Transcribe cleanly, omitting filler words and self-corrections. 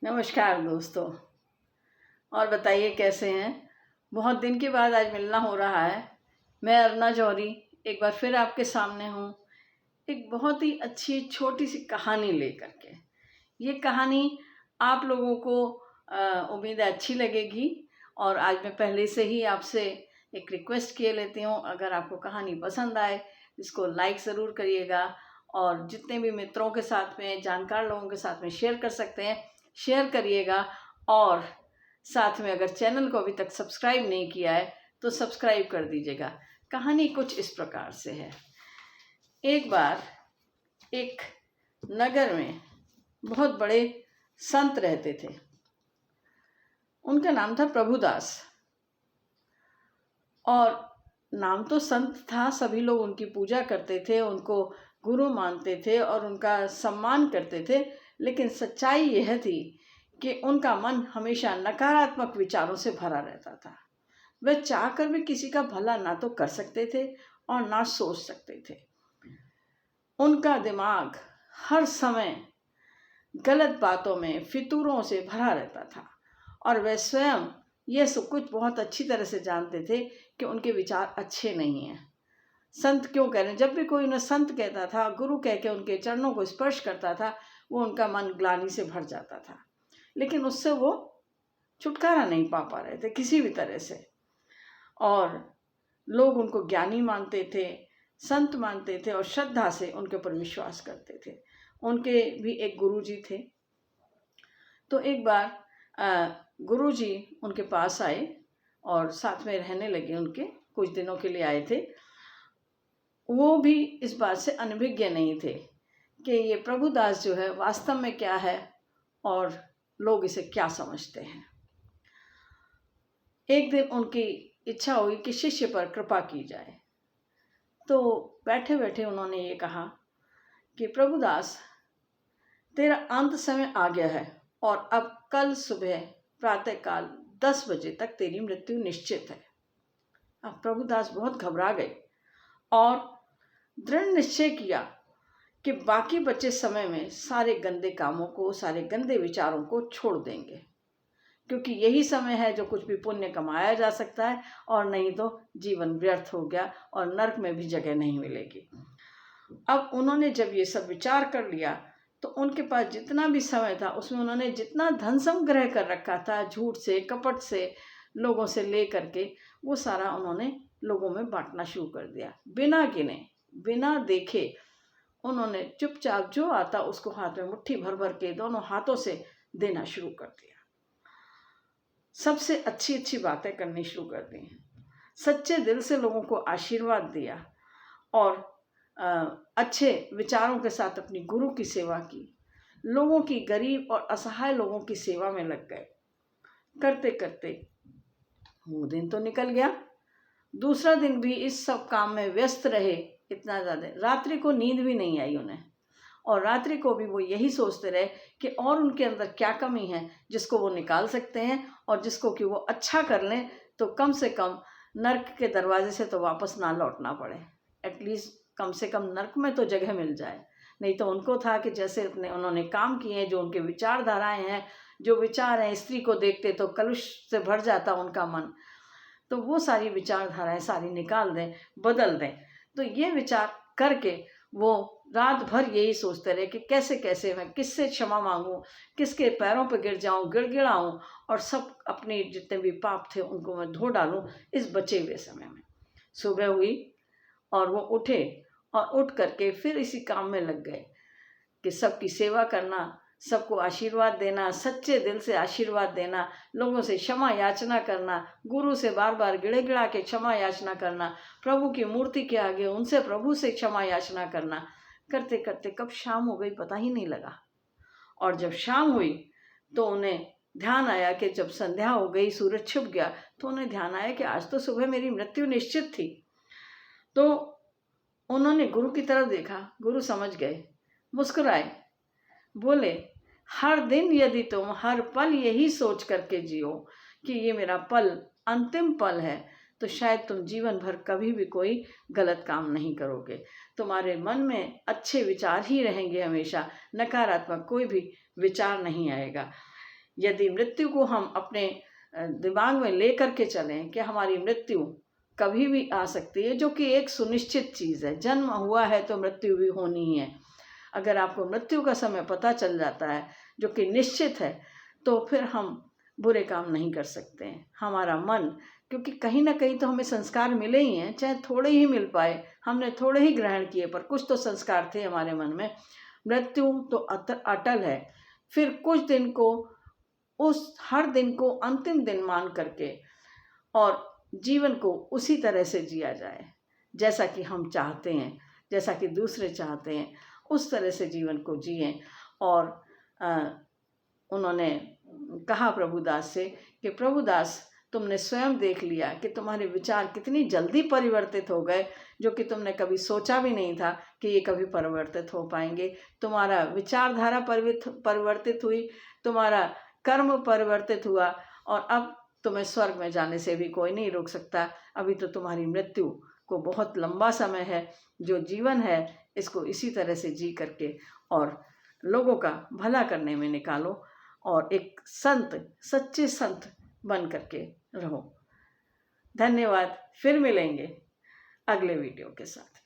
नमस्कार दोस्तों। और बताइए कैसे हैं। बहुत दिन के बाद आज मिलना हो रहा है। मैं अरुणा जौहरी एक बार फिर आपके सामने हूँ, एक बहुत ही अच्छी छोटी सी कहानी लेकर के। ये कहानी आप लोगों को उम्मीद है अच्छी लगेगी। और आज मैं पहले से ही आपसे एक रिक्वेस्ट किए लेती हूँ, अगर आपको कहानी पसंद आए इसको लाइक ज़रूर करिएगा और जितने भी मित्रों के साथ में, जानकार लोगों के साथ में शेयर कर सकते हैं शेयर करिएगा। और साथ में अगर चैनल को अभी तक सब्सक्राइब नहीं किया है तो सब्सक्राइब कर दीजिएगा। कहानी कुछ इस प्रकार से है। एक बार एक नगर में बहुत बड़े संत रहते थे। उनका नाम था प्रभुदास। और नाम तो संत था, सभी लोग उनकी पूजा करते थे, उनको गुरु मानते थे और उनका सम्मान करते थे। लेकिन सच्चाई यह थी कि उनका मन हमेशा नकारात्मक विचारों से भरा रहता था। वे चाहकर भी किसी का भला ना तो कर सकते थे और ना सोच सकते थे। उनका दिमाग हर समय गलत बातों में, फितूरों से भरा रहता था और वे स्वयं ये सब कुछ बहुत अच्छी तरह से जानते थे कि उनके विचार अच्छे नहीं हैं। संत क्यों कह रहे हैं? जब भी कोई उन्हें संत कहता था, गुरु कह के उनके चरणों को स्पर्श करता था, वो उनका मन ग्लानि से भर जाता था। लेकिन उससे वो छुटकारा नहीं पा रहे थे किसी भी तरह से। और लोग उनको ज्ञानी मानते थे, संत मानते थे और श्रद्धा से उनके ऊपर विश्वास करते थे। उनके भी एक गुरुजी थे। तो एक बार गुरुजी उनके पास आए और साथ में रहने लगे। उनके कुछ दिनों के लिए आए थे। वो भी इस बात से अनभिज्ञ नहीं थे कि ये प्रभुदास जो है वास्तव में क्या है और लोग इसे क्या समझते हैं। एक दिन उनकी इच्छा हुई कि शिष्य पर कृपा की जाए। तो बैठे बैठे उन्होंने ये कहा कि प्रभुदास, तेरा अंत समय आ गया है और अब कल सुबह प्रातःकाल 10 बजे तक तेरी मृत्यु निश्चित है। अब प्रभुदास बहुत घबरा गए और दृढ़ निश्चय किया कि बाकी बचे समय में सारे गंदे कामों को, सारे गंदे विचारों को छोड़ देंगे, क्योंकि यही समय है जो कुछ भी पुण्य कमाया जा सकता है, और नहीं तो जीवन व्यर्थ हो गया और नरक में भी जगह नहीं मिलेगी। अब उन्होंने जब ये सब विचार कर लिया तो उनके पास जितना भी समय था उसमें उन्होंने जितना धन संग्रह कर रखा था, झूठ से, कपट से, लोगों से ले करके, वो सारा उन्होंने लोगों में बांटना शुरू कर दिया। बिना गिने, बिना देखे उन्होंने चुपचाप जो आता उसको हाथ में मुट्ठी भर भर के दोनों हाथों से देना शुरू कर दिया। सबसे अच्छी अच्छी बातें करनी शुरू कर दी, सच्चे दिल से लोगों को आशीर्वाद दिया और अच्छे विचारों के साथ अपनी गुरु की सेवा की। लोगों की, गरीब और असहाय लोगों की सेवा में लग गए। करते करते वो दिन तो निकल गया। दूसरा दिन भी इस सब काम में व्यस्त रहे इतना ज़्यादा, रात्रि को नींद भी नहीं आई उन्हें। और रात्रि को भी वो यही सोचते रहे कि और उनके अंदर क्या कमी है जिसको वो निकाल सकते हैं और जिसको कि वो अच्छा कर लें तो कम से कम नर्क के दरवाजे से तो वापस ना लौटना पड़े। एटलीस्ट कम से कम नर्क में तो जगह मिल जाए। नहीं तो उनको था कि जैसे उन्होंने काम किए हैं, जो उनके विचारधाराएं हैं, जो विचार हैं, स्त्री को देखते तो कलुष से भर जाता उनका मन, तो वो सारी विचारधाराएं सारी निकाल दें, बदल दें। तो ये विचार करके वो रात भर यही सोचते रहे कि कैसे कैसे मैं किससे क्षमा मांगूं, किसके पैरों पर गिर जाऊं, गिड़गिड़ाऊं और सब अपने जितने भी पाप थे उनको मैं धो डालूं इस बचे हुए समय में। सुबह हुई और वो उठे और उठ करके फिर इसी काम में लग गए कि सबकी सेवा करना, सबको आशीर्वाद देना, सच्चे दिल से आशीर्वाद देना, लोगों से क्षमा याचना करना, गुरु से बार बार गिड़े गिड़ा के क्षमा याचना करना, प्रभु की मूर्ति के आगे उनसे, प्रभु से क्षमा याचना करना। करते करते कब शाम हो गई पता ही नहीं लगा। और जब शाम हुई तो उन्हें ध्यान आया कि जब संध्या हो गई, सूरज छुप गया, तो उन्हें ध्यान आया कि आज तो सुबह मेरी मृत्यु निश्चित थी। तो उन्होंने गुरु की तरफ देखा। गुरु समझ गए, मुस्कुराए, बोले, हर दिन यदि तुम हर पल यही सोच करके जियो कि ये मेरा पल अंतिम पल है, तो शायद तुम जीवन भर कभी भी कोई गलत काम नहीं करोगे। तुम्हारे मन में अच्छे विचार ही रहेंगे हमेशा, नकारात्मक कोई भी विचार नहीं आएगा। यदि मृत्यु को हम अपने दिमाग में ले करके चलें कि हमारी मृत्यु कभी भी आ सकती है, जो कि एक सुनिश्चित चीज़ है, जन्म हुआ है तो मृत्यु भी होनी ही है। अगर आपको मृत्यु का समय पता चल जाता है जो कि निश्चित है, तो फिर हम बुरे काम नहीं कर सकते हैं। हमारा मन, क्योंकि कहीं ना कहीं तो हमें संस्कार मिले ही हैं, चाहे थोड़े ही मिल पाए, हमने थोड़े ही ग्रहण किए, पर कुछ तो संस्कार थे हमारे मन में। मृत्यु तो अटल है। फिर कुछ दिन को, उस हर दिन को अंतिम दिन मान करके और जीवन को उसी तरह से जिया जाए जैसा कि हम चाहते हैं, जैसा कि दूसरे चाहते हैं, उस तरह से जीवन को जिएं। और उन्होंने कहा प्रभुदास से कि प्रभुदास, तुमने स्वयं देख लिया कि तुम्हारे विचार कितनी जल्दी परिवर्तित हो गए, जो कि तुमने कभी सोचा भी नहीं था कि ये कभी परिवर्तित हो पाएंगे। तुम्हारा विचारधारा परिवर्तित हुई, तुम्हारा कर्म परिवर्तित हुआ, और अब तुम्हें स्वर्ग में जाने से भी कोई नहीं रोक सकता। अभी तो तुम्हारी मृत्यु को बहुत लंबा समय है। जो जीवन है इसको इसी तरह से जी करके और लोगों का भला करने में निकालो, और एक संत, सच्चे संत बन करके रहो। धन्यवाद। फिर मिलेंगे अगले वीडियो के साथ।